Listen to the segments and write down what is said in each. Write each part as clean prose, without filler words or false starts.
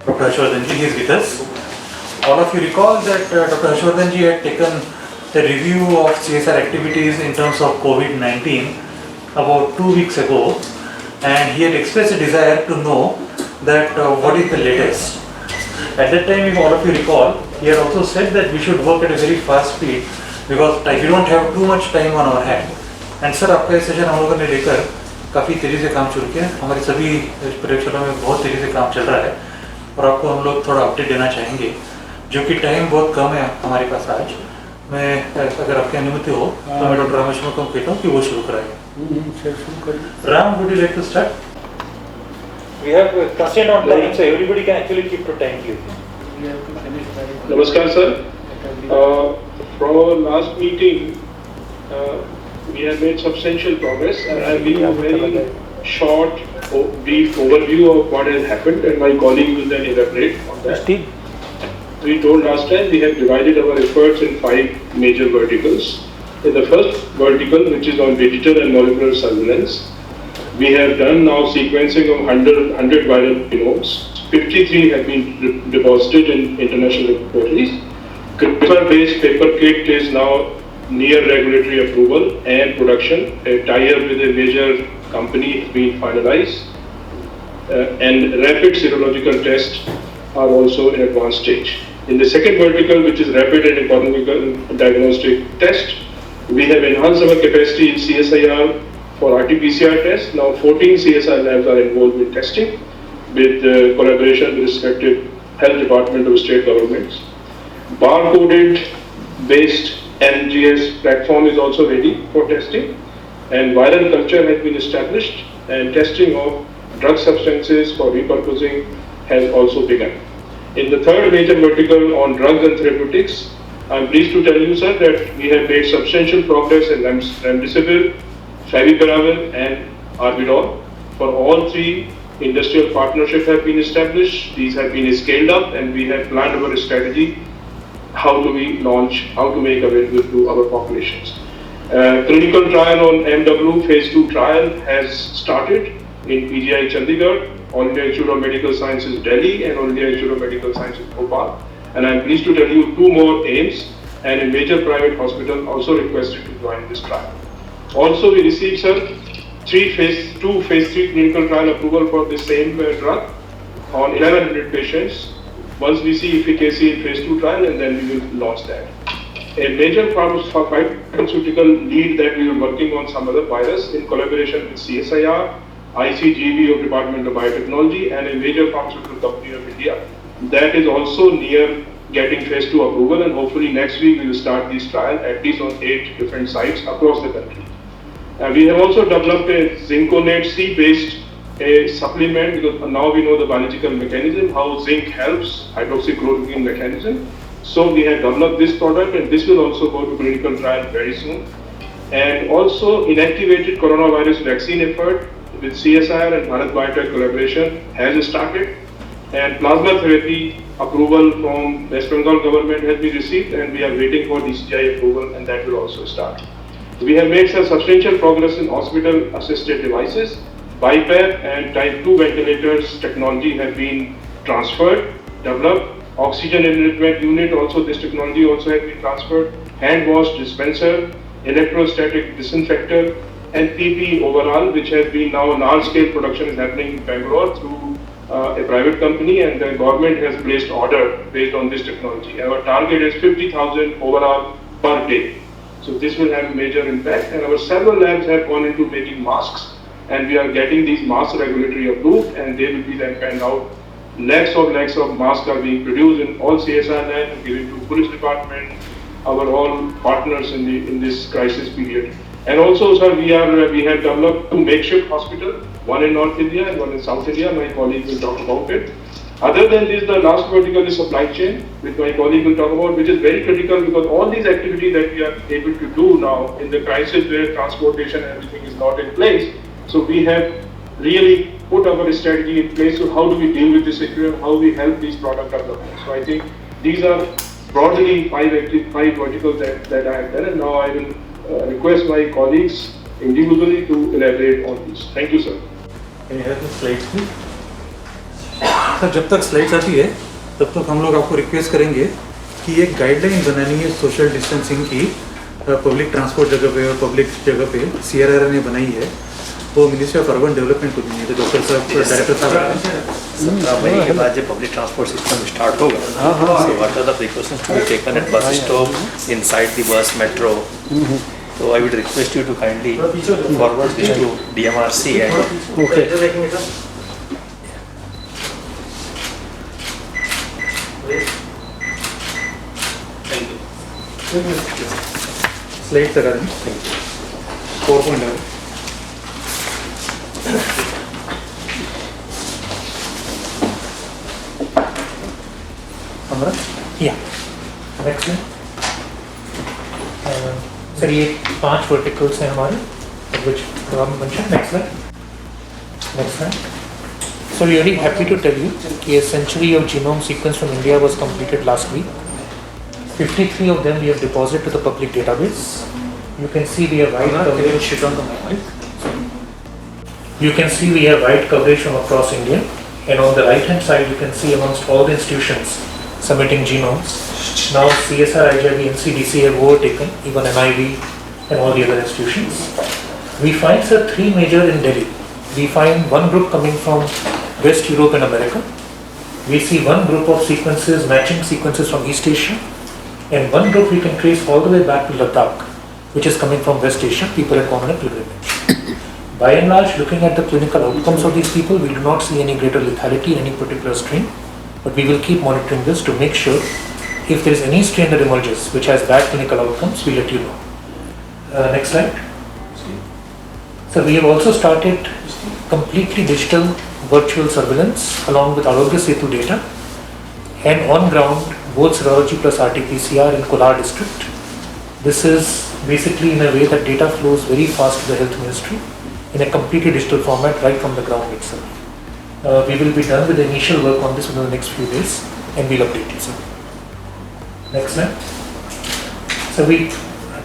Dr. Harshvardhan ji is with us. All of you recall that Dr. Harshvardhan ji had taken the review of CSR activities in terms of COVID-19 about 2 weeks ago, and he had expressed a desire to know that what is the latest. At that time, if all of you recall, he had also said that we should work at a very fast speed because we don't have too much time on our hand. And sir, आपका ये session हम लोगों ने लेकर काफ़ी तेज़ी से काम शुरू किया. हमारी सभी प्रयोगशाला में बहुत तेज़ी से काम चल रहा है और आपको हम लोग थोड़ा अपडेट देना चाहेंगे, जो कि टाइम बहुत कम है हमारे पास आज. मैं अगर आपकी अनुमति हो तो मैं डॉक्टर रामेश्वर को कहता हूँ कि वो शुरू कराएं. Ram, would you like to start? We have a constraint on time, so everybody can actually keep to time, please. Namaskar, sir. From our last meeting, we have made substantial progress, and I will give a very short, brief overview of what has happened, and my colleague will then elaborate on that. We told last time we have divided our efforts in 5 major verticals. In the first vertical, which is on digital and molecular surveillance, we have done now sequencing of 100 viral genomes. 53 have been deposited in international repositories. CRISPR-based paper kit is now near regulatory approval and production. A tie-up with a major company has been finalized, and rapid serological tests are also in advanced stage. In the second vertical, which is rapid and economical diagnostic test, we have enhanced our capacity in CSIR for RT-PCR tests. Now 14 CSIR labs are involved in testing with collaboration with respective health department of state governments. Barcoded based NGS platform is also ready for testing, and viral culture has been established, and testing of drug substances for repurposing has also begun. In the third major vertical on drugs and therapeutics, I am pleased to tell you, sir, that we have made substantial progress in remdesivir, favipiravir and Arbidol. For all 3, industrial partnerships have been established. These have been scaled up, and we have planned our strategy. How do we launch, how to make available to our populations. Clinical trial on MW phase 2 trial has started in PGI Chandigarh, All India Institute of Medical Sciences Delhi and All India Institute of Medical Sciences Bhopal. And I am pleased to tell you 2 more AIIMS and a major private hospital also requested to join this trial. Also we received, sir, 2 phase 3 clinical trial approval for the same drug on 1100 patients. Once we see efficacy in phase 2 trial, and then we will launch that. A major pharmaceutical lead that we are working on some other virus in collaboration with CSIR, ICGB of Department of Biotechnology, and a major pharmaceutical company of India. That is also near getting phase 2 approval, and hopefully next week we will start this trial at least on 8 different sites across the country. We have also developed a Zinconate C-based a supplement, because now we know the biological mechanism, how zinc helps, hydroxychloroquine mechanism. So we have developed this product, and this will also go to clinical trial very soon. And also inactivated coronavirus vaccine effort with CSIR and Bharat Biotech collaboration has started. And plasma therapy approval from West Bengal government has been received, and we are waiting for DCGI approval, and that will also start. We have made some substantial progress in hospital assisted devices. BiPAP and type 2 ventilators technology have been transferred, developed. Oxygen enrichment unit also, this technology also has been transferred. Hand wash dispenser, electrostatic disinfector, and PP overall, which has been now large scale production is happening in Bangalore through a private company, and the government has placed order based on this technology. Our target is 50,000 overall per day. So this will have a major impact, and our several labs have gone into making masks, and we are getting these masks regulatory approved, and they will be then panned out. Lakhs of masks are being produced in all CSR labs and given to police department, our all partners in this crisis period. And also, sir, we have developed 2 makeshift hospitals, one in North India and one in South India. My colleague will talk about it. Other than this, the last vertical is supply chain, which my colleague will talk about, which is very critical because all these activities that we are able to do now in the crisis where transportation and everything is not in place. So we have really put our strategy in place. So how do we deal with this situation? How we help these product developments? So I think these are broadly 5 verticals that I have done, and now I will request my colleagues individually to elaborate on this. Thank you, sir. Can you have the slides, please? Sir जब तक slides आती है तब तक हम लोग आपको request करेंगे कि एक गाइडलाइन बनानी है सोशल डिस्टेंसिंग की पब्लिक ट्रांसपोर्ट जगह पे और पब्लिक जगह पे CRR ने बनाई है, वो मिनिस्ट्री ऑफ अर्बन डेवलपमेंट को दी है। तो डॉक्टर साहब डायरेक्टर साहब 17 मई के बाद जब पब्लिक ट्रांसपोर्ट सिस्टम स्टार्ट होगा, so what are the precautions to be taken at bus stop, inside the bus, metro? So I would request you to kindly forward this to DMRC and Okay. Slide तक आ रही 4.11 हमारा या next में sir ये 5 verticals हैं हमारे which Ram mentioned. Next slide. Next slide. So really happy to tell you कि a century of genome sequence from India was completed last week. 53 of them we have deposited to the public database. You can see we have wide coverage. You can see we have wide coverage from across India, and on the right hand side you can see amongst all the institutions submitting genomes. Now CSR, IJB, NCDC have overtaken even NIV and all the other institutions. We find sir 3 major in Delhi. We find one group coming from West Europe and America. We see one group of sequences, matching sequences from East Asia, and one group we can trace all the way back to Ladakh, which is coming from West Asia. People have gone on a pilgrimage. By and large, looking at the clinical outcomes of these people, we do not see any greater lethality in any particular strain, but we will keep monitoring this to make sure if there is any strain that emerges which has bad clinical outcomes, we let you know. Next slide. So we have also started completely digital virtual surveillance along with Arogya Setu data and on ground both serology plus RT-PCR in Kolar district. This is basically in a way that data flows very fast to the health ministry in a completely digital format right from the ground itself. We will be done with the initial work on this within the next few days and we'll update you, sir. Next slide. So we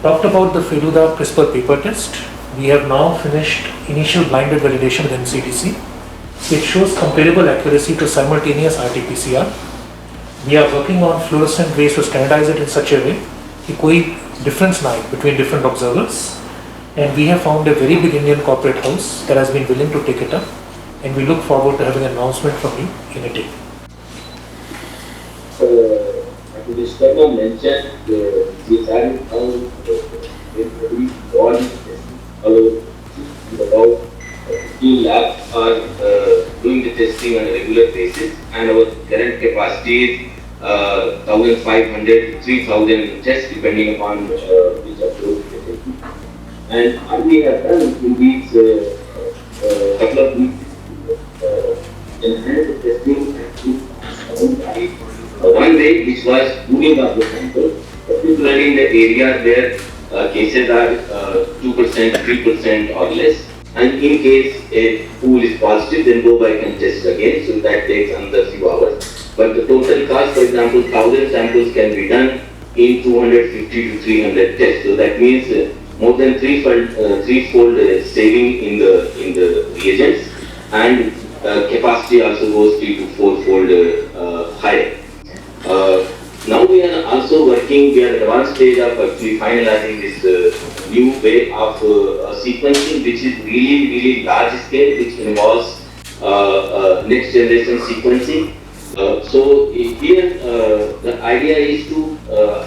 talked about the Feluda CRISPR paper test. We have now finished initial blinded validation with NCDC. It shows comparable accuracy to simultaneous RT-PCR. We are working on fluorescent ways to standardize it in such a way that कोई difference ना आए between different observers. And we have found a very big Indian corporate house that has been willing to take it up. And we look forward to having an announcement from you in a day. This paper mentioned CSR about 15 labs are doing the testing on a regular basis, and our current capacity is 1,500 to 3,000 tests depending upon which approach we are taking. And what we have done in these couple of weeks enhance the testing one way which was moving up the sample, particularly in the areas where cases are 2%, 3% or less. And in case a pool is positive, then go back and test again, so that takes another few hours. But the total cost, for example, 1,000 samples can be done in 250 to 300 tests. So that means more than threefold saving in the reagents, and capacity also goes 3 to 4-fold higher. Now we are also working, we are at advanced stage of actually finalizing this new way of sequencing, which is really large scale, which involves next generation sequencing. So here the idea is to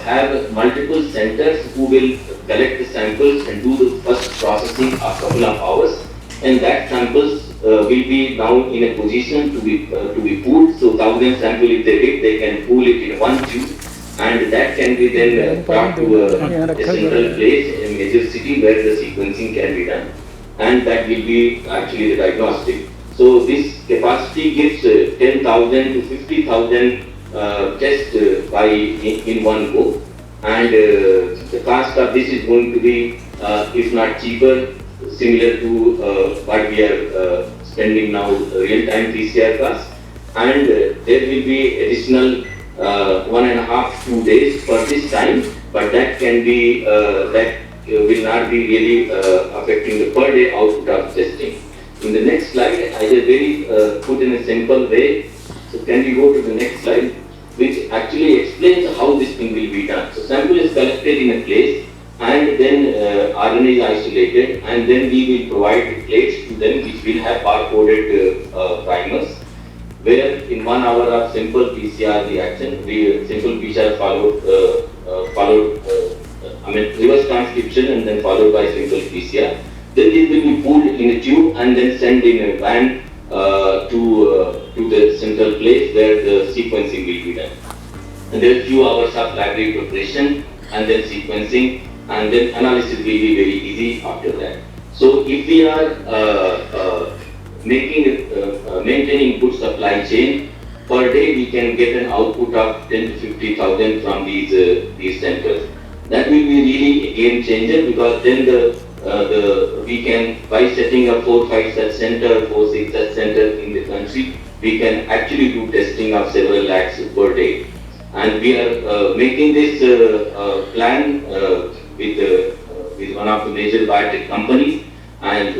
have multiple centers who will collect the samples and do the first processing of a couple of hours, and that samples will be now in a position to be pooled. So 1,000 samples if they get, they can pool it in one tube, and that can be then brought to a central place, a major city where the sequencing can be done, and that will be actually the diagnostic. So this capacity gives 10,000 to 50,000 tests in one go, and the cost of this is going to be, if not cheaper, similar to what we are spending now, real-time PCR cost, and there will be additional 1.5 to 2 days for this time, but that can be that will not be really affecting the per day output of testing. In the next slide, I will very put in a simple way. So can we go to the next slide, which actually explains how this thing will be done. So sample is collected in a place, and then RNA is isolated, and then we will provide plates to them which will have barcoded primers, where in 1 hour of simple PCR reaction, simple PCR reverse transcription and then followed by simple PCR. Then this will be pulled in a tube and then sent in a van to the central place where the sequencing will be done. And there are few hours of library preparation and then sequencing, and then analysis will be very easy after that. So if we are maintaining good supply chain, per day we can get an output of 10 to 50,000 from these centers. That will be really a game changer, because then we can, by setting up 4-5 such center, 4-6 such center in the country, we can actually do testing of several lakhs per day. And we are making this plan with one of the major biotech companies, and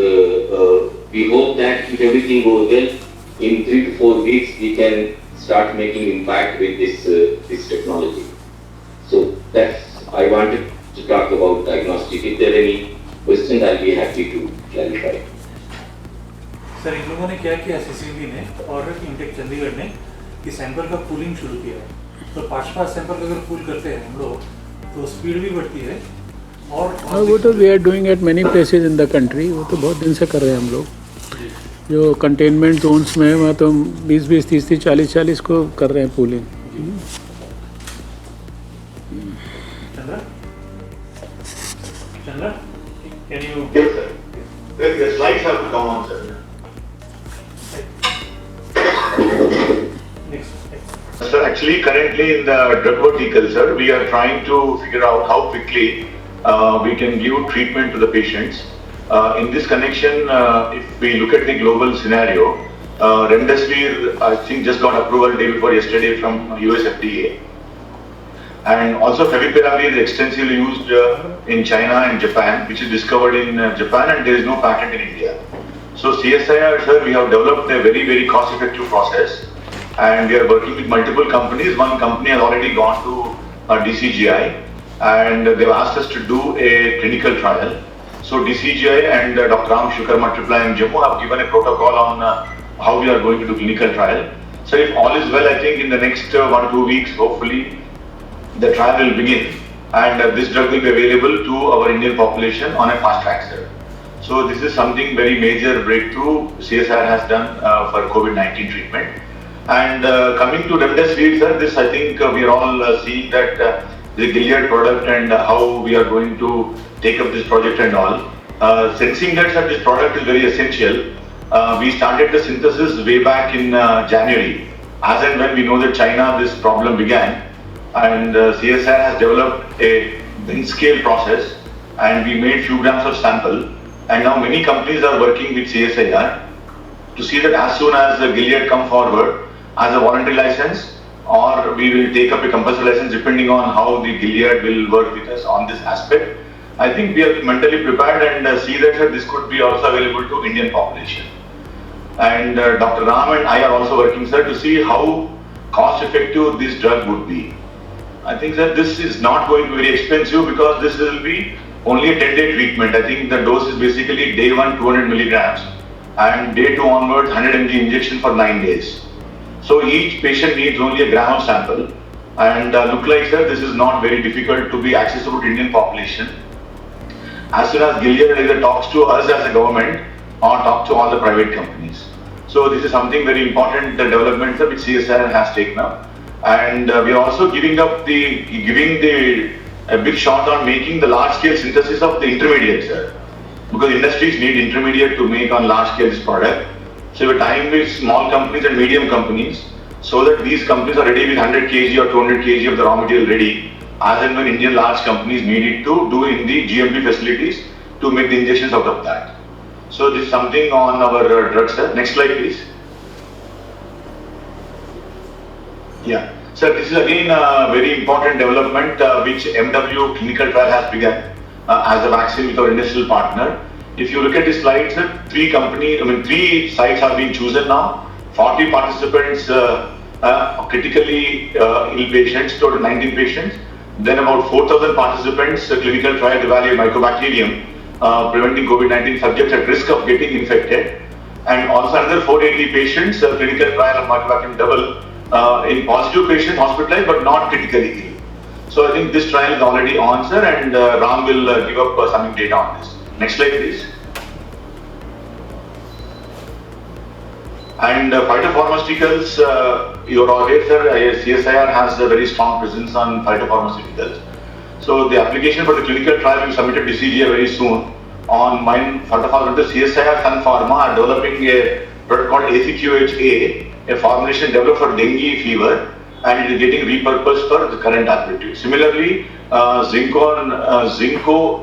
we hope that if everything goes well, in 3 to 4 weeks we can start making impact with this technology. So that's I wanted to talk about diagnostic. If there are any questions, I'll be happy to clarify. Sir इन लोगों ने क्या किया CCB ने और intake Chandigarh ने कि sample का पूलिंग शुरू किया है। तो 5 सैंपल अगर पूल करते हैं हम लोग तो स्पीड भी बढ़ती है और वो तो we are doing at many places in the country. वो तो बहुत दिन से कर रहे हैं हम लोग। जो कंटेनमेंट जोन्स में वहाँ तो 20-20, 30-30, 40-40 को कर रहे हैं pooling. Chandra, can you? Yes, sir. The slides have come on, sir. Next. Sir, actually, currently in the drug vertical, sir, we are trying to figure out how quickly we can give treatment to the patients. In this connection, if we look at the global scenario, Remdesivir, I think, just got approval day before yesterday from US FDA. And also Favipiravir is extensively used in China and Japan, which is discovered in Japan, and there is no patent in India. So CSIR, sir, we have developed a very, very cost-effective process, and we are working with multiple companies. One company has already gone to DCGI, and they've asked us to do a clinical trial. So DCGI and Dr. Ram Shukarma Tripla in Jammu have given a protocol on how we are going to do clinical trial. So if all is well, I think in the next 1 or 2 weeks, hopefully, the trial will begin, and this drug will be available to our Indian population on a fast track, sir. So this is something very major breakthrough CSIR has done for COVID-19 treatment. And coming to Remdesivir, sir, this I think we are all seeing that the Gilead product and how we are going to take up this project and all. Sensing that, sir, this product is very essential. We started the synthesis way back in January, as and when we know that China this problem began. And CSIR has developed a bin scale process, and we made few grams of sample, and now many companies are working with CSIR to see that as soon as Gilead come forward as a voluntary license, or we will take up a compulsory license depending on how the Gilead will work with us on this aspect. I think we are mentally prepared and see that this could be also available to Indian population. And Dr. Ram and I are also working, sir, to see how cost effective this drug would be. I think that this is not going to be very expensive, because this will be only a 10-day treatment. I think the dose is basically day 1 200 milligrams and day 2 onwards 100 mg injection for 9 days. So each patient needs only a gram of sample, and look like, sir, this is not very difficult to be accessible to Indian population. As soon as Gilead either talks to us as a government or talk to all the private companies. So this is something very important, the development which CSIR has taken up. And we are also giving a big shot on making the large scale synthesis of the intermediates, sir. Because industries need intermediate to make on large scale this product. So we are tying with small companies and medium companies, so that these companies are ready with 100 kg or 200 kg of the raw material ready, as and when Indian large companies need it to do in the GMP facilities to make the injections out of that. So this is something on our drugs, sir. Next slide, please. Yeah, sir, this is again a very important development which MW clinical trial has begun as a vaccine with our industrial partner. If you look at the slides, sir, 3 sites have been chosen now. 40 participants critically ill patients, total 19 patients. Then about 4,000 participants, clinical trial evaluate mycobacterium, preventing COVID-19 subjects at risk of getting infected. And also another 480 patients, clinical trial of mycobacterium double in positive patients hospitalized but not critically ill. So I think this trial is already on, sir, and Ram will give up some data on this. Next slide, please. And phytopharmaceuticals, you're aware, sir, CSIR has a very strong presence on phytopharmaceuticals. So the application for the clinical trial will be submitted to CGA very soon. On mine phytopharmaceuticals, CSIR Sun Pharma are developing a product called ACQHA, a formulation developed for dengue fever, and it is getting repurposed for the current application. Similarly, Zinco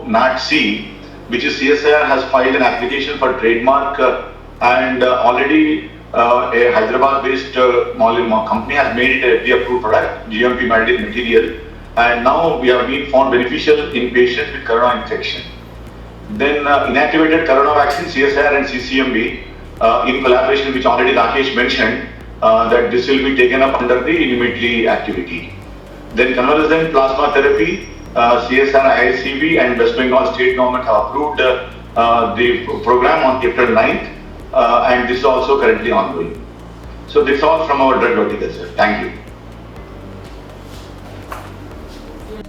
Nat-C, which is CSIR has filed an application for trademark and already a Hyderabad-based company has made it a FDA-approved product, GMP material, and now we have been found beneficial in patients with corona infection. Then inactivated corona vaccine, CSIR and CCMB, in collaboration, which already Rakesh mentioned, that this will be taken up under the immediately activity. Then convalescent plasma therapy, CSR, ICB and West Bengal state government have approved the program on April 9th. And this is also currently ongoing. So this is all from our drug vertical, sir. Thank you.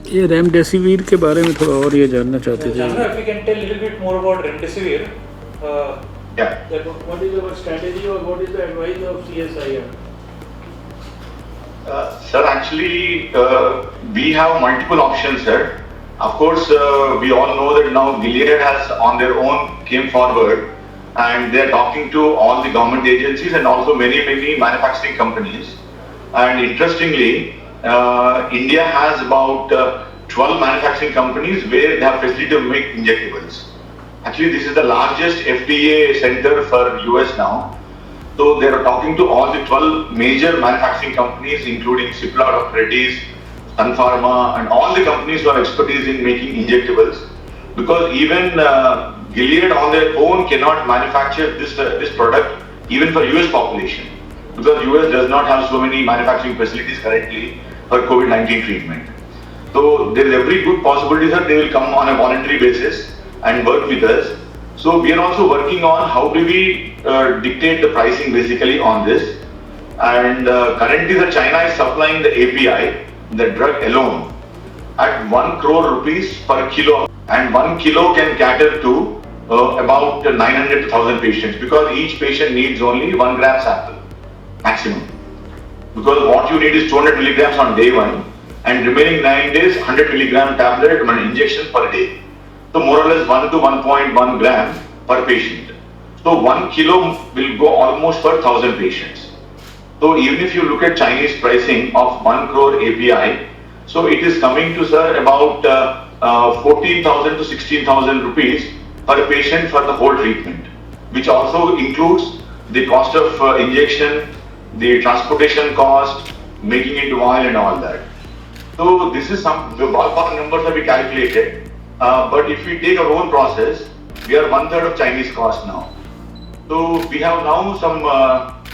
ये remdesivir के बारे में थोड़ा और ये जानना चाहते थे. Chandra, if you can tell a little bit more about remdesivir. Yeah. What is our strategy or what is the advice of CSIR? Sir, actually, we have multiple options, sir. Of course, we all know that now Gilead has on their own came forward and they are talking to all the government agencies and also many manufacturing companies. And interestingly, India has about 12 manufacturing companies where they have facility to make injectables. Actually, this is the largest FDA center for US now. So they are talking to all the 12 major manufacturing companies, including Cipla, Dr. Reddy's, Sun Pharma, and all the companies who have expertise in making injectables. Because even Gilead on their own cannot manufacture this product even for US population. Because US does not have so many manufacturing facilities currently for COVID-19 treatment. So there is every good possibility that they will come on a voluntary basis and work with us. So we are also working on how do we dictate the pricing basically on this. And currently the China is supplying the API, the drug alone, at 1 crore rupees per kilo. And 1 kilo can cater to about 900 to 1000 patients because each patient needs only 1 gram sample maximum. Because what you need is 200 milligrams on day 1 and remaining 9 days 100 milligram tablet injection per day. So more or less 1 to 1.1 gram per patient. So 1 kilo will go almost for 1000 patients. So even if you look at Chinese pricing of 1 crore API, so it is coming to, sir, about 14,000 to 16,000 rupees per patient for the whole treatment, which also includes the cost of injection, the transportation cost, making it vial and all that. So this is some the ballpark numbers that we calculated. But if we take our own process, we are 1/3 of Chinese cost now. So we have now some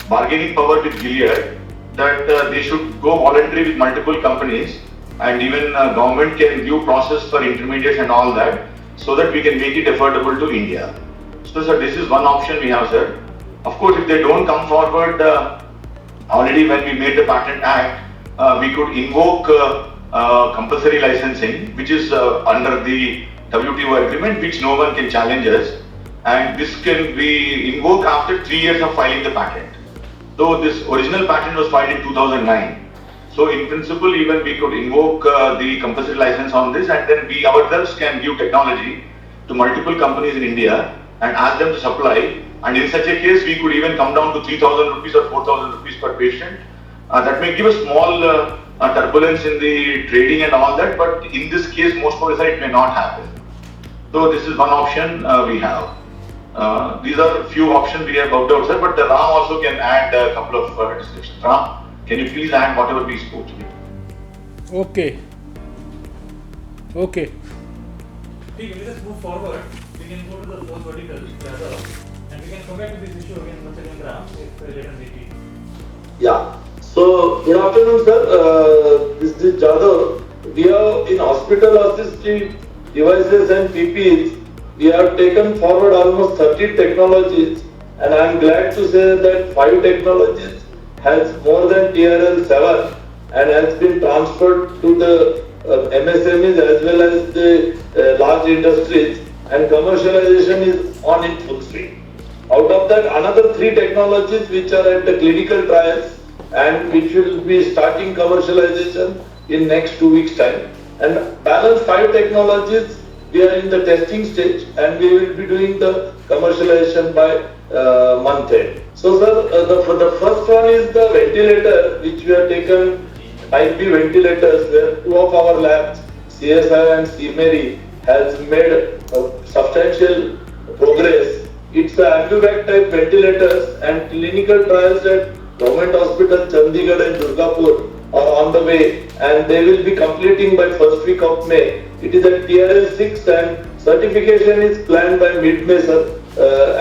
bargaining power with Gilead that they should go voluntary with multiple companies and even government can give process for intermediates and all that so that we can make it affordable to India. So sir, this is one option we have, sir. Of course, if they don't come forward, already when we made the Patent Act, we could invoke compulsory licensing, which is under the WTO agreement, which no one can challenge us. And this can be invoked after 3 years of filing the patent. So this original patent was filed in 2009. So in principle, even we could invoke the compulsory license on this and then we ourselves can give technology to multiple companies in India and ask them to supply. And in such a case, we could even come down to 3,000 rupees or 4,000 rupees per patient. That may give a small turbulence in the trading and all that, but in this case, most probably it may not happen. So this is one option we have. These are a few options we have worked out, sir, but Ram also can add a couple of descriptions. Ram, can you please add whatever we spoke to? Okay. Okay, let us move forward. We can go to the fourth vertical, and we can come back to this issue again once again, Ram, if let us repeat. Yeah. So, good afternoon, sir. This is Jadhav. We have in hospital assisted devices and PPEs, we have taken forward almost 30 technologies, and I am glad to say that 5 technologies has more than TRL 7 and has been transferred to the MSMEs as well as the large industries, and commercialization is on in full swing. Out of that, another 3 technologies which are at the clinical trials and which will be starting commercialization in next 2 weeks time, and balance 5 technologies we are in the testing stage and we will be doing the commercialization by month end. So sir, the first one is the ventilator which we have taken Type B ventilators, where 2 of our labs, CSI and CMary, has made substantial progress. It's the AmbuVac type ventilators, and clinical trials at Government Hospital Chandigarh and Durgapur are on the way, and they will be completing by first week of May. It is at TRL 6 and certification is planned by mid-May, sir,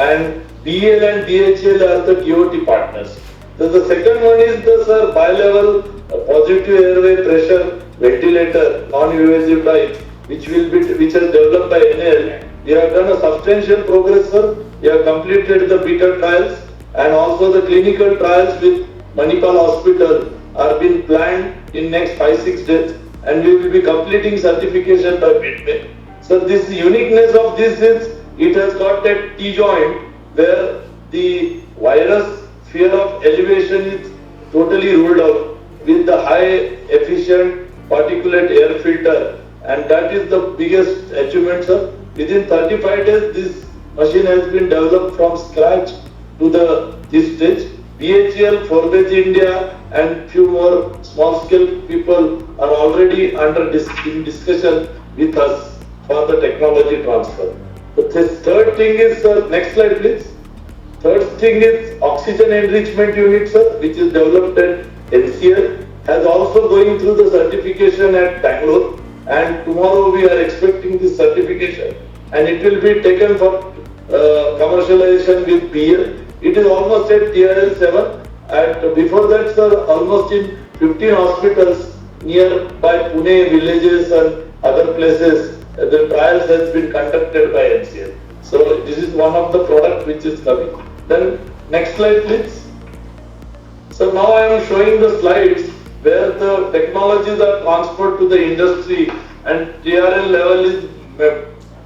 and BEL and DHL are the TOT partners. So the second one is the sir bilevel positive airway pressure ventilator, non-invasive type, which has developed by NL. We have done a substantial progress, sir. We have completed the beta trials, and also the clinical trials with Manipal Hospital are being planned in next 5-6 days, and we will be completing certification by mid-May. So this uniqueness of this is it has got that T-joint where the virus fear of elevation is totally ruled out with the high efficient particulate air filter, and that is the biggest achievement, sir. Within 35 days this machine has been developed from scratch to this stage. BHEL, Forbes India and few more small scale people are already in discussion with us for the technology transfer. But this third thing is, sir, next slide please. Third thing is oxygen enrichment unit, sir, which is developed at NCL, has also going through the certification at Bangalore, and tomorrow we are expecting this certification and it will be taken for commercialization with BL. It is almost at TRL 7, and before that, sir, almost in 15 hospitals nearby Pune villages and other places, the trials has been conducted by NCL. So this is one of the product which is coming. Then next slide please. So now I am showing the slides where the technologies are transferred to the industry and TRL level is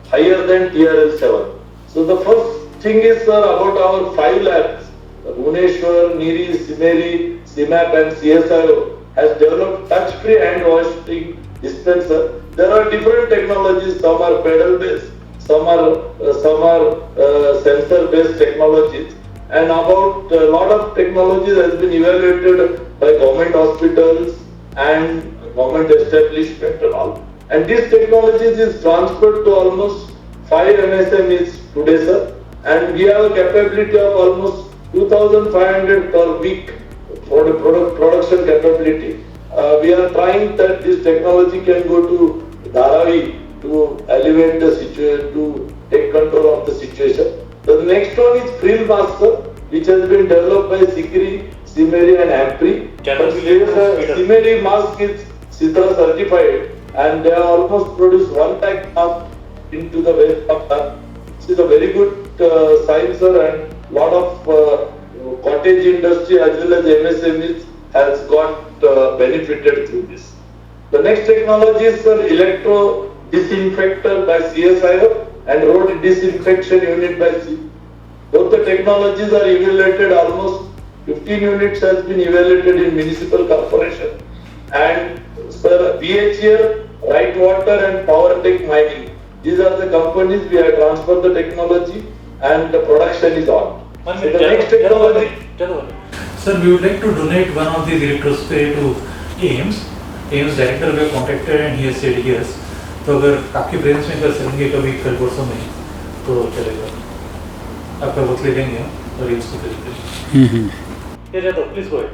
higher than TRL 7. So the first thing is, sir, about our 5 labs, Bhubaneswar, Niri, Simeri, CMAP and CSIO has developed touch-free hand washing dispenser. There are different technologies, some are pedal based, some are sensor based technologies, and about a lot of technologies has been evaluated by government hospitals and government establishment and all. And these technologies is transferred to almost 5 MSMEs today, sir, and we have a capability of almost 2,500 per week for the production capability. We are trying that this technology can go to Dharavi to elevate the situation, to take control of the situation. The next one is Frill Master, which has been developed by Sikri, Simeri and Ampri. Simeri mask is CITRA certified, and they have almost produced 1 lakh mask into the waste of that. This is a very good sign, sir, and lot of cottage industry as well as MSMEs has got benefited through this. The next technology is electro disinfector by CSIO and road disinfection unit by C. Both the technologies are evaluated, almost 15 units has been evaluated in municipal corporation. And sir, BHEL, Right Water and PowerTech Mining, these are the companies we have transferred the technology and the production is on. So the next technology. Sir, we would like to donate one of these electrospray to AIMS. AIMS director we have contacted and he has said yes. तो अगर आपके brains में कर सकेंगे कभी कल परसों में तो चलेगा. आपका वक्त ले लेंगे और AIMS को भेजेंगे. Yeah, Jadhav, please go ahead.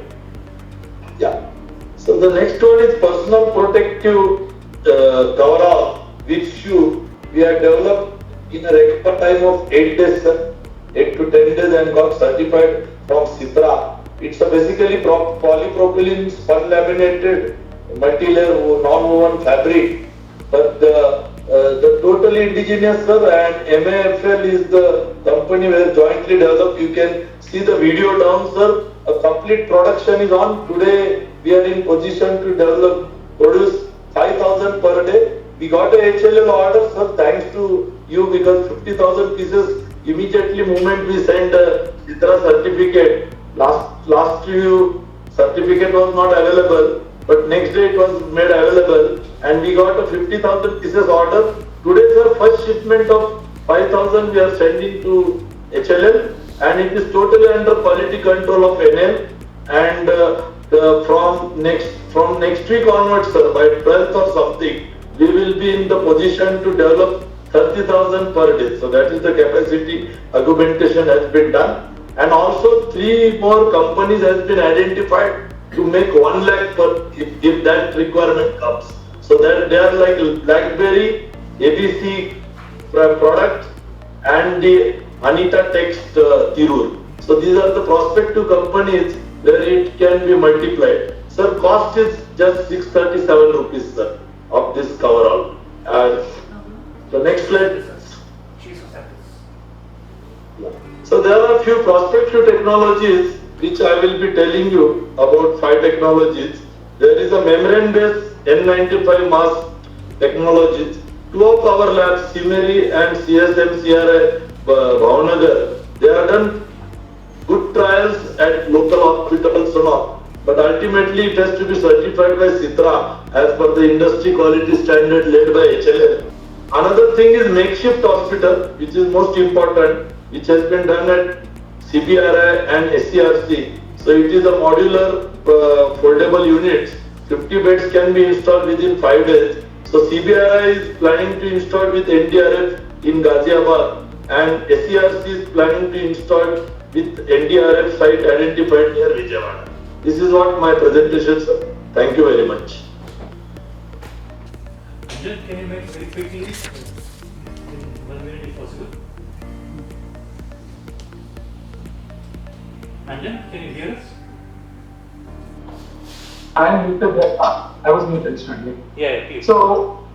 Yeah. So the next one is personal protective cover with shoe. We have developed in a record time of 8 days, sir. 8 to 10 days and got certified from CITRA It's a basically polypropylene spun laminated multi-layer non-woven fabric. But the totally indigenous, sir, and MAFL is the company where jointly developed. You can see the video down, sir. A complete production is on. Today we are in position to produce 5,000 per day. We got a HLL order, sir, thanks to you, because 50,000 pieces immediately moment we sent a CITRA certificate. Last few certificate was not available, but next day it was made available, and we got a 50,000 pieces order. Today, sir, first shipment of 5,000 we are sending to HLL, and it is totally under quality control of NL. And from next week onwards, sir, by 12th or something, we will be in the position to develop 30,000 per day. So that is the capacity augmentation has been done. And also 3 more companies has been identified to make 1 lakh per if that requirement comes. So that they are like BlackBerry, ABC product, and the Anita Text Tirur. So these are the prospective companies where it can be multiplied. Sir, cost is just 637 rupees, sir, of this coverall. The next slide. So there are a few prospective technologies which I will be telling you about 5 technologies. There is a membrane-based N95 mask technologies. 2 of our labs, CIMERI and CSMCRI Bhavnagar, they have done good trials at local hospitals and all. But ultimately it has to be certified by CITRA as per the industry quality standard led by HLL. Another thing is makeshift hospital, which is most important, which has been done at CBRI and SCRC. So it is a modular foldable unit. 50 beds can be installed within 5 days. So CBRI is planning to install with NDRF in Ghaziabad, and SCRC is planning to install with NDRF site identified near Vijayawada. This is what my presentation, sir. Thank you very much. Can you make very quickly in 1 minute if possible? Anjan, can you hear us? I am muted. I was muted, certainly. Yeah, please. So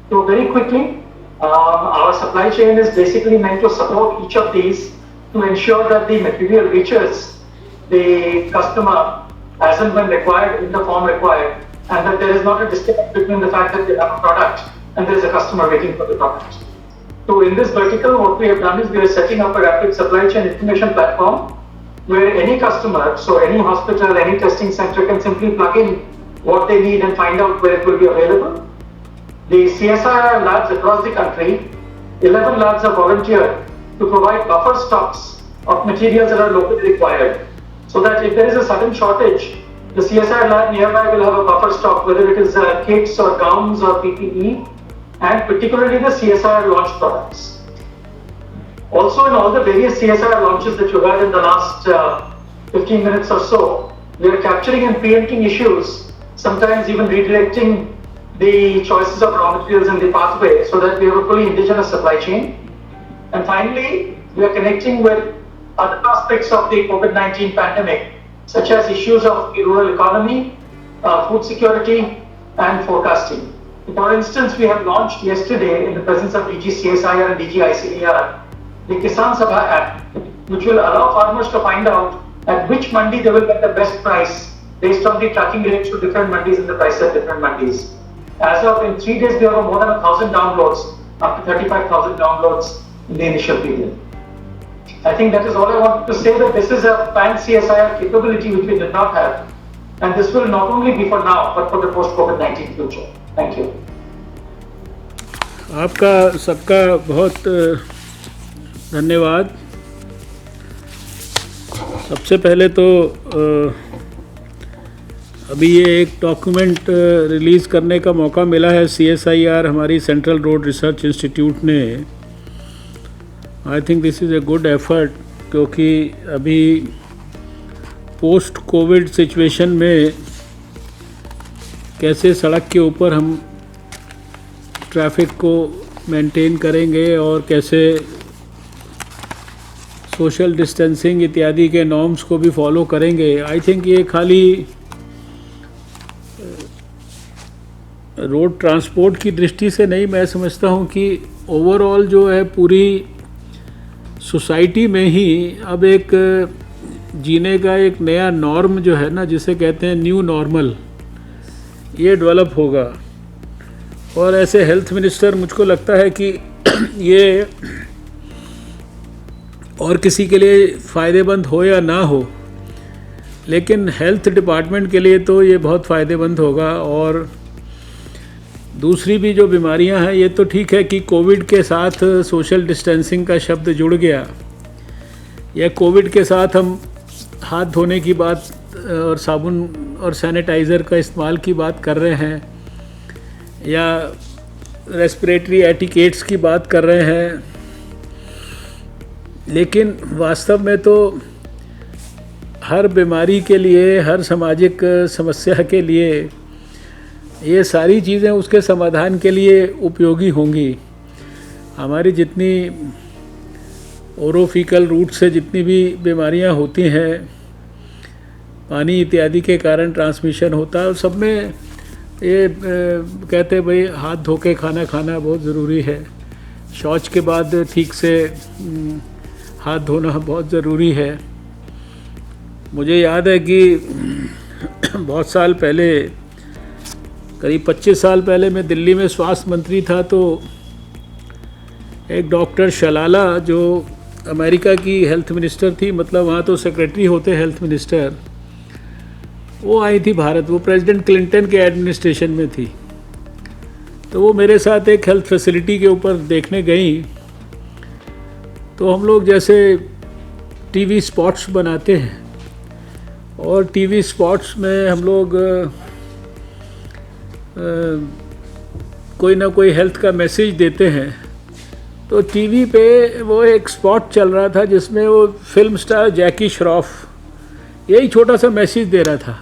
very quickly, our supply chain is basically meant to support each of these to ensure that the material reaches the customer as and when required in the form required, and that there is not a disconnect between the fact that we have a product and there is a customer waiting for the product. So in this vertical, what we have done is we are setting up a rapid supply chain information platform where any customer, so any hospital, any testing center can simply plug in what they need and find out where it will be available. The CSIR labs across the country, 11 labs have volunteered to provide buffer stocks of materials that are locally required, so that if there is a sudden shortage, the CSIR lab nearby will have a buffer stock, whether it is kits or gowns or PPE, and particularly the CSIR launch products. Also, in all the various CSIR launches that you had in the last 15 minutes or so, we are capturing and preempting issues, sometimes even redirecting the choices of raw materials in the pathway so that we have a fully indigenous supply chain. And finally, we are connecting with other aspects of the COVID-19 pandemic, such as issues of the rural economy, food security, and forecasting. For instance, we have launched yesterday, in the presence of DG CSIR and DG ICAR, the Kisan Sabha app, which will allow farmers to find out at which mandi they will get the best price based on the tracking rates to different mandis and the price at different mandis. As of in 3 days, we have more than 1,000 downloads, up to 35,000 downloads in the initial period. I think that is all I wanted to say, that this is a pan CSIR capability which we did not have, and this will not only be for now, but for the post-COVID-19 future. Thank you. आपका सबका बहुत धन्यवाद। सबसे पहले तो अभी ये एक डॉक्यूमेंट रिलीज़ करने का मौका मिला है CSIR, हमारी सेंट्रल रोड रिसर्च इंस्टीट्यूट ने। I think this is a good effort, क्योंकि अभी पोस्ट कोविड सिचुएशन में कैसे सड़क के ऊपर हम ट्रैफिक को मेंटेन करेंगे और कैसे सोशल डिस्टेंसिंग इत्यादि के नॉर्म्स को भी फॉलो करेंगे। आई थिंक ये खाली रोड ट्रांसपोर्ट की दृष्टि से नहीं, मैं समझता हूँ कि ओवरऑल जो है पूरी सोसाइटी में ही अब एक जीने का एक नया नॉर्म जो है ना, जिसे कहते हैं न्यू नॉर्मल, ये डेवलप होगा। और ऐसे हेल्थ मिनिस्टर मुझको लगता है कि ये और किसी के लिए फ़ायदेमंद हो या ना हो, लेकिन हेल्थ डिपार्टमेंट के लिए तो ये बहुत फ़ायदेमंद होगा। और दूसरी भी जो बीमारियां हैं, ये तो ठीक है कि कोविड के साथ सोशल डिस्टेंसिंग का शब्द जुड़ गया, या कोविड के साथ हम हाथ धोने की बात और साबुन और सैनिटाइज़र का इस्तेमाल की बात कर रहे हैं, या रेस्पिरेटरी एटिकेट्स की बात कर रहे हैं, लेकिन वास्तव में तो हर बीमारी के लिए, हर सामाजिक समस्या के लिए ये सारी चीज़ें उसके समाधान के लिए उपयोगी होंगी। हमारी जितनी ओरोफिकल रूट से जितनी भी बीमारियां होती हैं, पानी इत्यादि के कारण ट्रांसमिशन होता है, और सब में ये कहते हैं भाई हाथ धो के खाना खाना बहुत ज़रूरी है, शौच के बाद ठीक से हाथ धोना बहुत ज़रूरी है। मुझे याद है कि बहुत साल पहले, करीब 25 साल पहले मैं दिल्ली में स्वास्थ्य मंत्री था, तो एक डॉक्टर शलाला जो अमेरिका की हेल्थ मिनिस्टर थी, मतलब वहाँ तो सेक्रेटरी होते हेल्थ मिनिस्टर, वो आई थी भारत। वो प्रेसिडेंट क्लिंटन के एडमिनिस्ट्रेशन में थी। तो वो मेरे साथ एक हेल्थ फैसिलिटी के ऊपर देखने गई। तो हम लोग जैसे टीवी स्पॉट्स बनाते हैं, और टीवी स्पॉट्स में हम लोग कोई ना कोई हेल्थ का मैसेज देते हैं। तो टीवी पे वो एक स्पॉट चल रहा था जिसमें वो फिल्म स्टार जैकी श्रॉफ यही छोटा सा मैसेज दे रहा था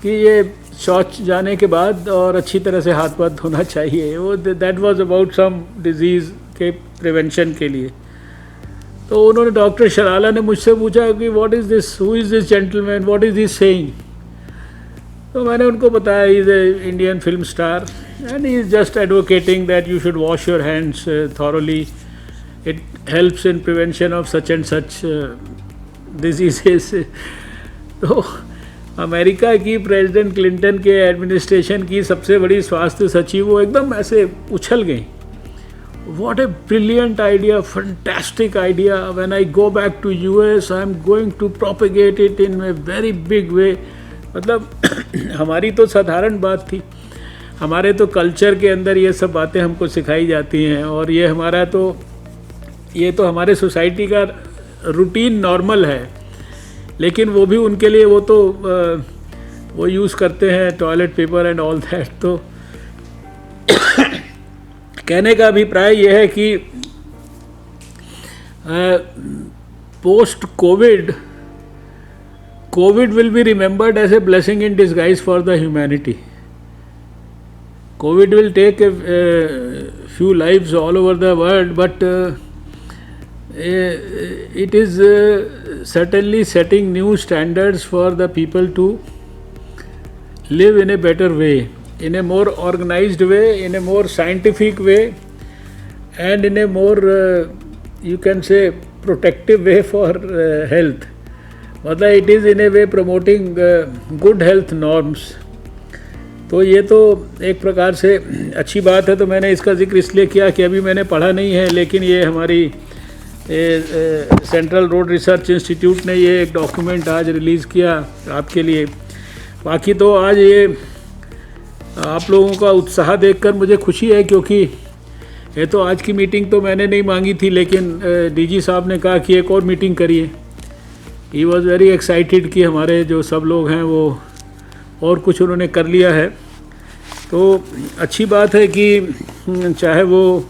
कि ये शौच जाने के बाद और अच्छी तरह से हाथ पाथ धोना चाहिए। वो that was about some disease के प्रिवेंशन के लिए। तो उन्होंने, डॉक्टर शलाला ने मुझसे पूछा कि what is this, who is this gentleman, what is this saying. तो मैंने उनको बताया, he is a Indian film star and he is just advocating that you should wash your hands thoroughly, it helps in prevention of such and such diseases. तो America की president Clinton के administration की सबसे बड़ी स्वास्थ्य सचिव वो एकदम ऐसे उछल गई। What a brilliant idea, fantastic idea. When I go back to US, I am going to propagate it in a very big way. मतलब हमारी तो साधारण बात थी, हमारे तो कल्चर के अंदर ये सब बातें हमको सिखाई जाती हैं, और ये तो हमारे सोसाइटी का रूटीन नॉर्मल है। लेकिन वो भी उनके लिए वो यूज़ करते हैं toilet paper and all that. तो कहने का अभिप्राय यह है कि post COVID will be remembered as a blessing in disguise for the humanity. COVID will take a few lives all over the world, but it is certainly setting new standards for the people to live in a better way, in a more organized way, in a more scientific way, and in a more you can say protective way for health. मतलब it is in a way promoting good health norms. तो ये तो एक प्रकार से अच्छी बात है। तो मैंने इसका जिक्र इसलिए किया कि अभी मैंने पढ़ा नहीं है, लेकिन ये हमारी सेंट्रल रोड रिसर्च इंस्टीट्यूट ने ये एक डॉक्यूमेंट आज रिलीज़ किया आपके लिए। बाकी तो आज ये आप लोगों का उत्साह देखकर मुझे खुशी है, क्योंकि ये तो आज की मीटिंग तो मैंने नहीं मांगी थी, लेकिन डीजी साहब ने कहा कि एक और मीटिंग करिए। ही वॉज वेरी एक्साइटेड कि हमारे जो सब लोग हैं वो और कुछ उन्होंने कर लिया है। तो अच्छी बात है कि चाहे वो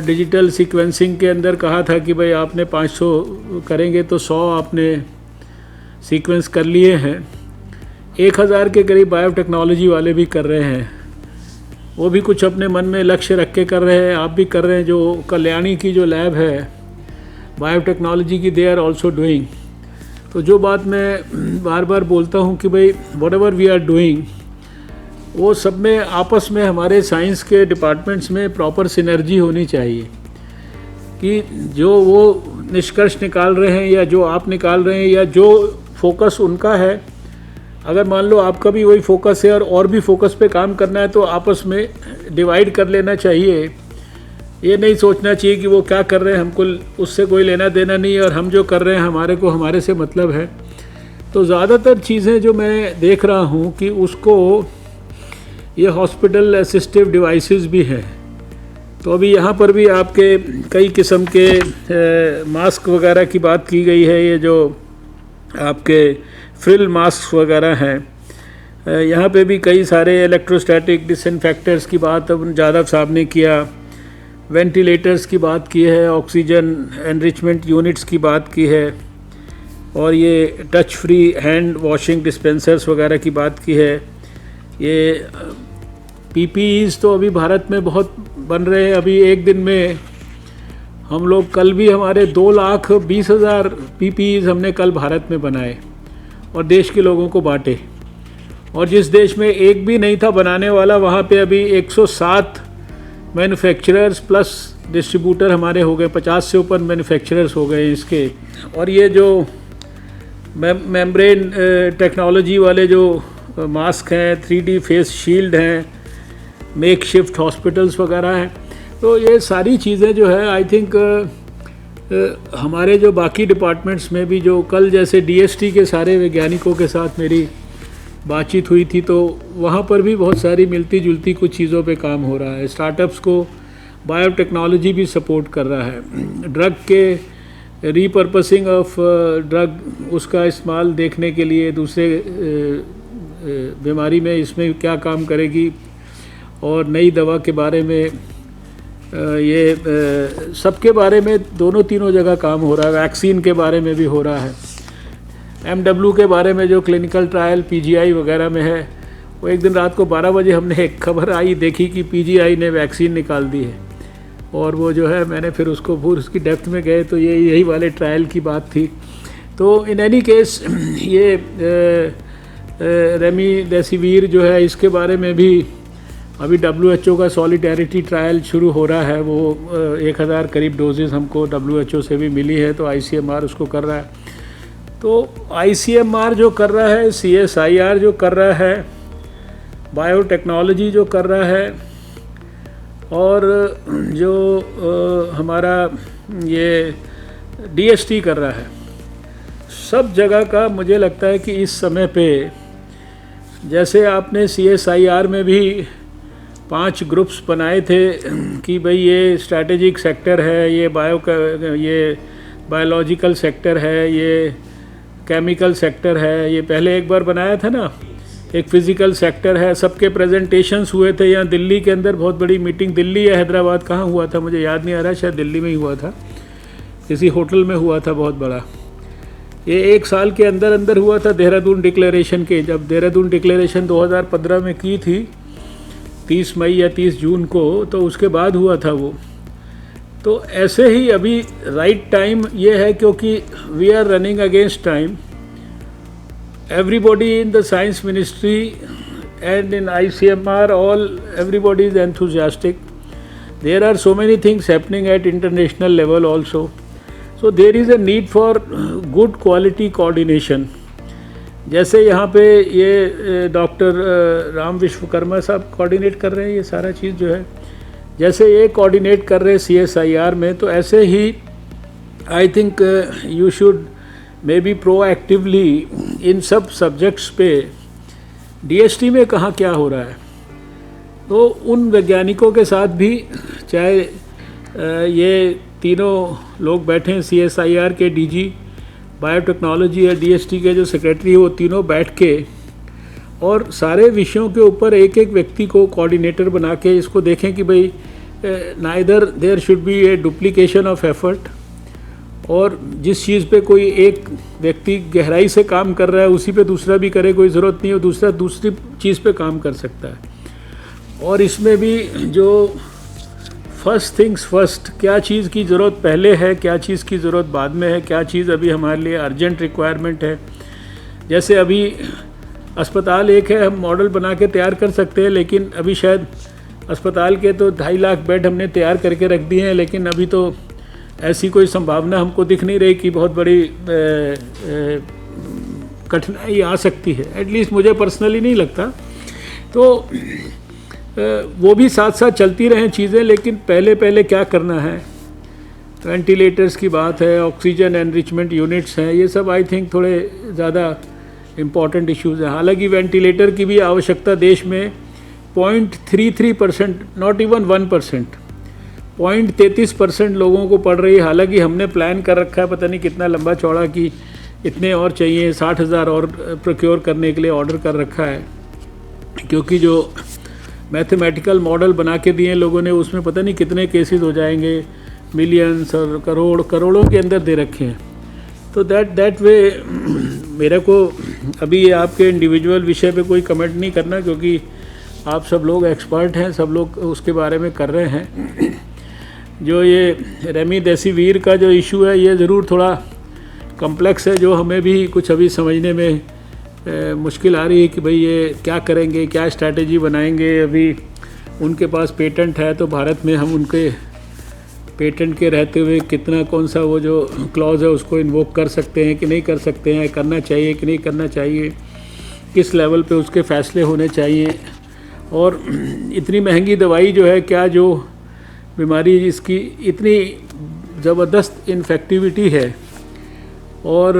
डिजिटल सीक्वेंसिंग के अंदर कहा था कि भाई आपने 500 करेंगे तो 100 आपने सीक्वेंस कर लिए हैं, 1000 के करीब बायोटेक्नोलॉजी वाले भी कर रहे हैं। वो भी कुछ अपने मन में लक्ष्य रख के कर रहे हैं, आप भी कर रहे हैं। जो कल्याणी की जो लैब है, बायोटेक्नोलॉजी की दे आर ऑल्सो डूइंग। तो जो बात मैं बार बार बोलता हूँ कि भाई whatever we are doing, वो सब में आपस में हमारे साइंस के डिपार्टमेंट्स में प्रॉपर सिनर्जी होनी चाहिए कि जो वो निष्कर्ष निकाल रहे हैं या जो आप निकाल रहे हैं या जो फोकस उनका है, अगर मान लो आपका भी वही फोकस है और भी फोकस पे काम करना है तो आपस में डिवाइड कर लेना चाहिए। ये नहीं सोचना चाहिए कि वो क्या कर रहे हैं हमको उससे कोई लेना देना नहीं और हम जो कर रहे हैं हमारे से मतलब है। तो ज़्यादातर चीज़ें जो मैं देख रहा हूँ कि उसको ये हॉस्पिटल असिस्टिव डिवाइसेस भी हैं। तो अभी यहाँ पर भी आपके कई किस्म के मास्क वगैरह की बात की गई है, ये जो आपके फ्रिल मास्क वगैरह हैं, यहाँ पे भी कई सारे इलेक्ट्रोस्टैटिक डिसइंफेक्टर्स की बात अब ज़्यादा साहब ने किया, वेंटिलेटर्स की बात की है, ऑक्सीजन एनरिचमेंट यूनिट्स की बात की है, और ये touch free hand washing dispensers वगैरह की बात की है। ये पीपीईज़ तो अभी भारत में बहुत बन रहे हैं। अभी एक दिन में हम लोग कल भी हमारे 2,20,000 पीपीईज़ हमने कल भारत में बनाए और देश के लोगों को बांटे। और जिस देश में एक भी नहीं था बनाने वाला, वहाँ पे अभी 107 मैन्युफैक्चरर्स प्लस डिस्ट्रीब्यूटर हमारे हो गए, 50 से ऊपर मैन्युफैक्चरर्स हो गए इसके। और ये जो मेम्ब्रेन टेक्नोलॉजी वाले जो मास्क हैं, 3D फेस शील्ड हैं, मेक शिफ्ट हॉस्पिटल्स वगैरह हैं, तो ये सारी चीज़ें जो है आई थिंक हमारे जो बाकी डिपार्टमेंट्स में भी, जो कल जैसे DST के सारे वैज्ञानिकों के साथ मेरी बातचीत हुई थी, तो वहाँ पर भी बहुत सारी मिलती जुलती कुछ चीज़ों पे काम हो रहा है। स्टार्टअप्स को बायोटेक्नोलॉजी भी सपोर्ट कर रहा है। ड्रग के रीपर्पसिंग ऑफ ड्रग, उसका इस्तेमाल देखने के लिए दूसरे बीमारी में इसमें क्या काम करेगी, और नई दवा के बारे में ये सबके बारे में दोनों तीनों जगह काम हो रहा है। वैक्सीन के बारे में भी हो रहा है। MW के बारे में जो क्लिनिकल ट्रायल PGI वगैरह में है, वो एक दिन रात को 12 बजे हमने एक खबर आई देखी कि PGI ने वैक्सीन निकाल दी है। और वो जो है मैंने फिर उसको पूरी उसकी डेप्थ में गए तो यही वाले ट्रायल की बात थी। तो इन एनी केस ये रेमडेसिविर जो है, इसके बारे में भी अभी WHO का सॉलिडेरिटी ट्रायल शुरू हो रहा है। वो 1000 करीब डोजेज़ हमको WHO से भी मिली है, तो ICMR उसको कर रहा है। तो ICMR जो कर रहा है, CSIR जो कर रहा है, बायोटेक्नोलॉजी जो कर रहा है, और जो हमारा ये DST कर रहा है, सब जगह का मुझे लगता है कि इस समय पे, जैसे आपने CSIR में भी 5 ग्रुप्स बनाए थे कि भाई ये स्ट्रैटेजिक सेक्टर है, ये बायोलॉजिकल सेक्टर है, ये केमिकल सेक्टर है, ये पहले एक बार बनाया था ना, एक फिज़िकल सेक्टर है। सबके प्रेजेंटेशंस हुए थे यहाँ दिल्ली के अंदर, बहुत बड़ी मीटिंग, दिल्ली या हैदराबाद कहाँ हुआ था मुझे याद नहीं आ रहा, शायद दिल्ली में ही हुआ था, किसी होटल में हुआ था बहुत बड़ा। ये 1 साल के अंदर अंदर हुआ था देहरादून डिक्लेरेशन के। जब देहरादून डिक्लेरेशन 2015 में की थी 30 मई या 30 जून को, तो उसके बाद हुआ था वो। तो ऐसे ही अभी राइट टाइम ये है, क्योंकि we are running against time. Everybody in the science ministry and in ICMR, everybody is enthusiastic. There are so many things happening at international level also. So there is a need for good quality coordination. जैसे यहाँ पे ये doctor Ram Vishwakarma साहब coordinate कर रहे हैं ये सारा चीज़ जो है, जैसे ये कोऑर्डिनेट कर रहे हैं CSIR में, तो ऐसे ही I think you should maybe proactively इन सब सब्जेक्ट्स पे DST में कहाँ क्या हो रहा है, तो उन वैज्ञानिकों के साथ भी, चाहे ये तीनों लोग बैठे हैं, CSIR के DG, बायोटेक्नोलॉजी या DST के जो सेक्रेटरी है, वो तीनों बैठ के और सारे विषयों के ऊपर एक एक व्यक्ति को कोऑर्डिनेटर बना के इसको देखें कि भाई neither there should be a duplication of effort, और जिस चीज़ पे कोई एक व्यक्ति गहराई से काम कर रहा है उसी पे दूसरा भी करे, कोई ज़रूरत नहीं है दूसरा दूसरी चीज़ पे काम कर सकता है। और इसमें भी जो फर्स्ट थिंग्स फर्स्ट, क्या चीज़ की ज़रूरत पहले है, क्या चीज़ की ज़रूरत बाद में है, क्या चीज़ अभी हमारे लिए अर्जेंट रिक्वायरमेंट है। जैसे अभी अस्पताल एक है, हम मॉडल बना के तैयार कर सकते हैं, लेकिन अभी शायद अस्पताल के तो 2.5 लाख बेड हमने तैयार करके रख दिए हैं, लेकिन अभी तो ऐसी कोई संभावना हमको दिख नहीं रही कि बहुत बड़ी कठिनाई आ सकती है। एटलीस्ट मुझे पर्सनली नहीं लगता। तो वो भी साथ साथ चलती रहें चीज़ें, लेकिन पहले क्या करना है। वेंटिलेटर्स की बात है, ऑक्सीजन एनरिचमेंट यूनिट्स हैं, ये सब आई थिंक थोड़े ज़्यादा इम्पॉर्टेंट इश्यूज़ हैं। हालांकि वेंटिलेटर की भी आवश्यकता देश में 0.33%, नॉट इवन 1%, 0.33% लोगों को पड़ रही है। हालांकि हमने प्लान कर रखा है, पता नहीं कितना लंबा चौड़ा, कि इतने और चाहिए, 60,000 और प्रोक्योर करने के लिए ऑर्डर कर रखा है, क्योंकि जो मैथमेटिकल मॉडल बना के दिए लोगों ने, उसमें पता नहीं कितने केसेस हो जाएंगे, मिलियंस और करोड़ों के अंदर दे रखे हैं। तो दैट वे मेरे को अभी ये आपके इंडिविजुअल विषय पे कोई कमेंट नहीं करना, क्योंकि आप सब लोग एक्सपर्ट हैं, सब लोग उसके बारे में कर रहे हैं। जो ये रेमडेसिविर का जो इशू है, ये ज़रूर थोड़ा कॉम्प्लेक्स है, जो हमें भी कुछ अभी समझने में मुश्किल आ रही है कि भाई ये क्या करेंगे, क्या स्ट्रैटेजी बनाएंगे। अभी उनके पास पेटेंट है, तो भारत में हम उनके पेटेंट के रहते हुए कितना, कौन सा वो जो क्लॉज है उसको इन्वोक कर सकते हैं कि नहीं कर सकते हैं, करना चाहिए कि नहीं करना चाहिए, किस लेवल पे उसके फैसले होने चाहिए। और इतनी महंगी दवाई जो है, क्या जो बीमारी इसकी इतनी ज़बरदस्त इन्फेक्टिविटी है, और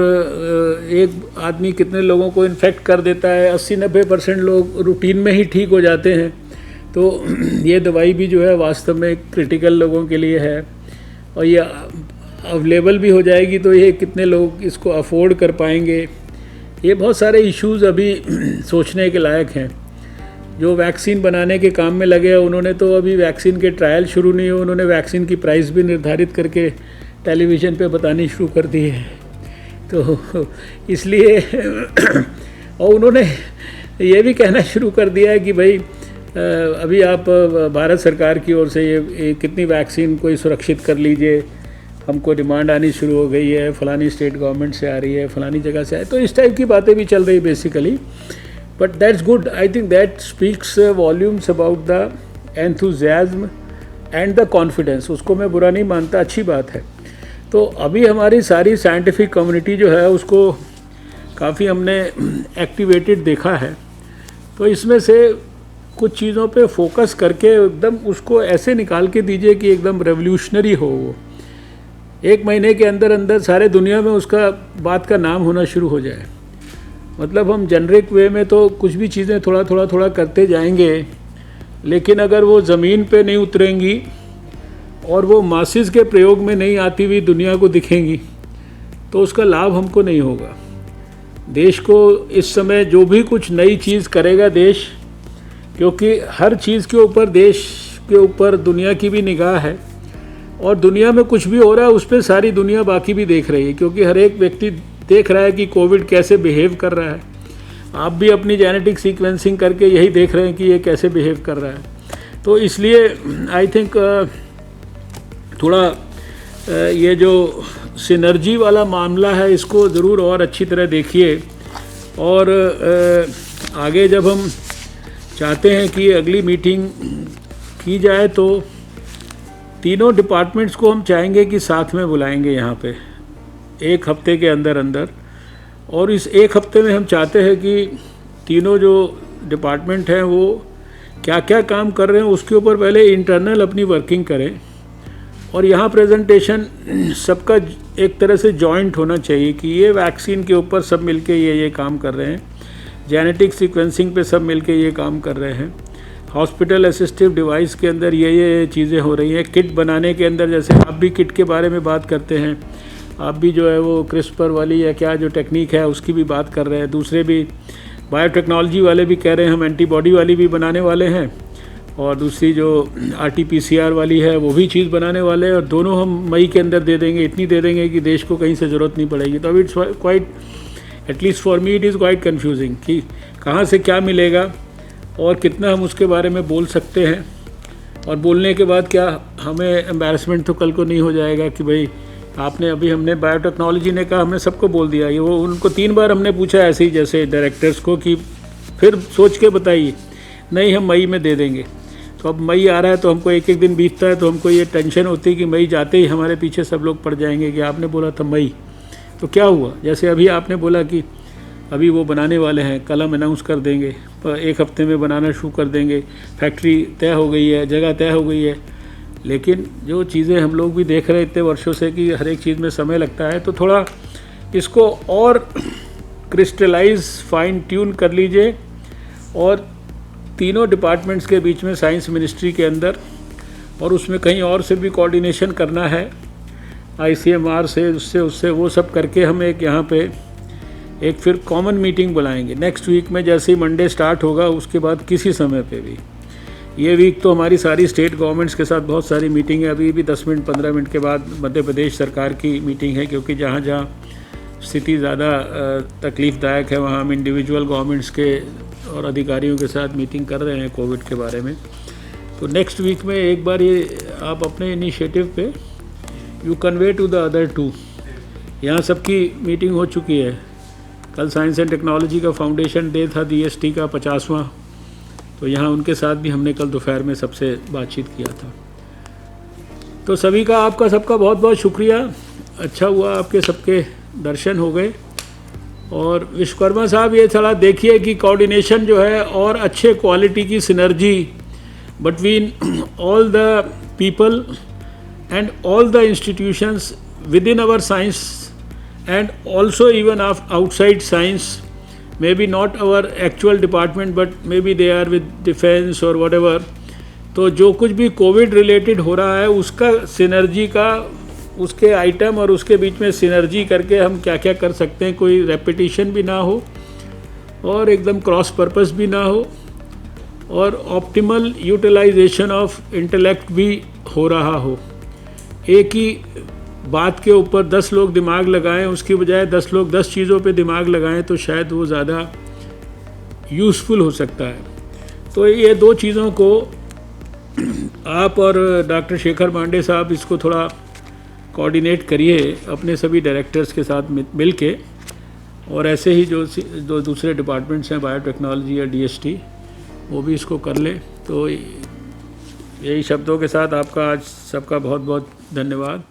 एक आदमी कितने लोगों को इन्फेक्ट कर देता है, 80-90% लोग रूटीन में ही ठीक हो जाते हैं। तो ये दवाई भी जो है वास्तव में क्रिटिकल लोगों के लिए है, और ये अवेलेबल भी हो जाएगी, तो ये कितने लोग इसको अफोर्ड कर पाएंगे। ये बहुत सारे इश्यूज़ अभी सोचने के लायक हैं। जो वैक्सीन बनाने के काम में लगे हैं, उन्होंने तो अभी वैक्सीन के ट्रायल शुरू नहीं हो, उन्होंने वैक्सीन की प्राइस भी निर्धारित करके टेलीविज़न पे बतानी शुरू कर दी है। तो इसलिए और उन्होंने ये भी कहना शुरू कर दिया है कि भाई अभी आप भारत सरकार की ओर से ये कितनी वैक्सीन कोई सुरक्षित कर लीजिए, हमको डिमांड आनी शुरू हो गई है, फलानी स्टेट गवर्नमेंट से आ रही है, फलानी जगह से आए, तो इस टाइप की बातें भी चल रही basically. But that's good, I think that speaks volumes about the enthusiasm and the confidence. उसको मैं बुरा नहीं मानता, अच्छी बात है। तो अभी हमारी सारी साइंटिफिक कम्युनिटी जो है, उसको काफ़ी हमने एक्टिवेटेड देखा है। तो इसमें से कुछ चीज़ों पे फोकस करके एकदम उसको ऐसे निकाल के दीजिए कि एकदम रेवोल्यूशनरी हो। वो 1 महीने के अंदर अंदर सारे दुनिया में उसका बात का नाम होना शुरू हो जाए। मतलब हम जेनरिक वे में तो कुछ भी चीज़ें थोड़ा करते जाएंगे, लेकिन अगर वो ज़मीन पे नहीं उतरेंगी और वो मासिस के प्रयोग में नहीं आती हुई दुनिया को दिखेंगी, तो उसका लाभ हमको नहीं होगा। देश को इस समय जो भी कुछ नई चीज़ करेगा देश, क्योंकि हर चीज़ के ऊपर, देश के ऊपर दुनिया की भी निगाह है, और दुनिया में कुछ भी हो रहा है उस पर सारी दुनिया बाकी भी देख रही है, क्योंकि हर एक व्यक्ति देख रहा है कि कोविड कैसे बिहेव कर रहा है। आप भी अपनी जेनेटिक सीक्वेंसिंग करके यही देख रहे हैं कि ये कैसे बिहेव कर रहा है। तो इसलिए आई थिंक थोड़ा ये जो सिनर्जी वाला मामला है, इसको ज़रूर और अच्छी तरह देखिए। और आगे जब हम चाहते हैं कि अगली मीटिंग की जाए, तो तीनों डिपार्टमेंट्स को हम चाहेंगे कि साथ में बुलाएंगे यहाँ पे 1 हफ्ते के अंदर अंदर। और इस 1 हफ्ते में हम चाहते हैं कि तीनों जो डिपार्टमेंट हैं वो क्या क्या काम कर रहे हैं उसके ऊपर पहले इंटरनल अपनी वर्किंग करें, और यहाँ प्रेजेंटेशन सबका एक तरह से जॉइंट होना चाहिए कि ये वैक्सीन के ऊपर सब मिलके ये काम कर रहे हैं, जेनेटिक सीक्वेंसिंग पे सब मिलके ये काम कर रहे हैं, हॉस्पिटल असिस्टिव डिवाइस के अंदर ये चीज़ें हो रही हैं, किट बनाने के अंदर जैसे आप भी किट के बारे में बात करते हैं, आप भी जो है वो क्रिस्पर वाली या क्या जो टेक्निक है उसकी भी बात कर रहे हैं, दूसरे भी बायोटेक्नोलॉजी वाले भी कह रहे हैं हम एंटीबॉडी वाली भी बनाने वाले हैं, और दूसरी जो RT-PCR वाली है वो भी चीज़ बनाने वाले हैं, और दोनों हम मई के अंदर दे देंगे, इतनी दे देंगे कि देश को कहीं से ज़रूरत नहीं पड़ेगी। तो अभी it's quite, at least for me it is quite confusing कि कहाँ से क्या मिलेगा और कितना हम उसके बारे में बोल सकते हैं। और बोलने के बाद क्या हमें एम्बैरसमेंट तो कल को नहीं हो जाएगा कि भाई आपने अभी हमने बायोटेक्नोलॉजी ने कहा, हमने सबको बोल दिया। ये वो उनको 3 बार हमने पूछा ऐसे ही जैसे डायरेक्टर्स को कि फिर सोच के बताइए, नहीं हम मई में दे देंगे। तो अब मई आ रहा है तो हमको एक एक दिन बीतता है तो हमको ये टेंशन होती है कि मई जाते ही हमारे पीछे सब लोग पड़ जाएंगे कि आपने बोला था मई, तो क्या हुआ। जैसे अभी आपने बोला कि अभी वो बनाने वाले हैं, कल हम अनाउंस कर देंगे, 1 हफ्ते में बनाना शुरू कर देंगे, फैक्ट्री तय हो गई है, जगह तय हो गई है। लेकिन जो चीज़ें हम लोग भी देख रहे हैं इतने वर्षों से कि हर एक चीज़ में समय लगता है, तो थोड़ा इसको और क्रिस्टलाइज फाइन ट्यून कर लीजिए और तीनों डिपार्टमेंट्स के बीच में साइंस मिनिस्ट्री के अंदर और उसमें कहीं और से भी कोऑर्डिनेशन करना है, ICMR से, उससे वो सब करके हम एक यहाँ पे एक फिर कॉमन मीटिंग बुलाएंगे नेक्स्ट वीक में। जैसे ही मंडे स्टार्ट होगा उसके बाद किसी समय पे भी, ये वीक तो हमारी सारी स्टेट गवर्नमेंट्स के साथ बहुत सारी मीटिंग है। अभी भी 10 मिनट 15 मिनट के बाद मध्य प्रदेश सरकार की मीटिंग है, क्योंकि जहाँ जहाँ स्थिति ज़्यादा तकलीफ़दायक है वहाँ हम इंडिविजुअल गवर्नमेंट्स के और अधिकारियों के साथ मीटिंग कर रहे हैं कोविड के बारे में। तो नेक्स्ट वीक में एक बार ये आप अपने इनिशिएटिव पे you convey to the other 2। यहाँ सबकी मीटिंग हो चुकी है। कल साइंस एंड टेक्नोलॉजी का फाउंडेशन डे था, DST का 50वां, तो यहाँ उनके साथ भी हमने कल दोपहर में सबसे बातचीत किया था। तो सभी का आपका सबका बहुत बहुत शुक्रिया। अच्छा हुआ आपके सबके दर्शन हो गए। और विश्वकर्मा साहब ये थोड़ा देखिए कि कोऑर्डिनेशन जो है और अच्छे क्वालिटी की synergy between all the people and all the institutions within our science and also even outside science, maybe not our actual department but maybe they are with defense or whatever। तो जो कुछ भी Covid related हो रहा है उसका synergy का, उसके आइटम और उसके बीच में सिनर्जी करके हम क्या क्या कर सकते हैं, कोई रेपिटिशन भी ना हो और एकदम क्रॉस पर्पस भी ना हो और ऑप्टिमल यूटिलाइजेशन ऑफ इंटेलेक्ट भी हो रहा हो। एक ही बात के ऊपर 10 लोग दिमाग लगाएं उसकी बजाय 10 लोग 10 चीज़ों पे दिमाग लगाएं तो शायद वो ज़्यादा यूज़फुल हो सकता है। तो ये 2 चीज़ों को आप और डॉक्टर शेखर पांडे साहब इसको थोड़ा कोऑर्डिनेट करिए अपने सभी डायरेक्टर्स के साथ मिल के, और ऐसे ही जो दूसरे डिपार्टमेंट्स हैं बायोटेक्नोलॉजी या DST वो भी इसको कर ले। तो यही शब्दों के साथ आपका आज सबका बहुत बहुत धन्यवाद।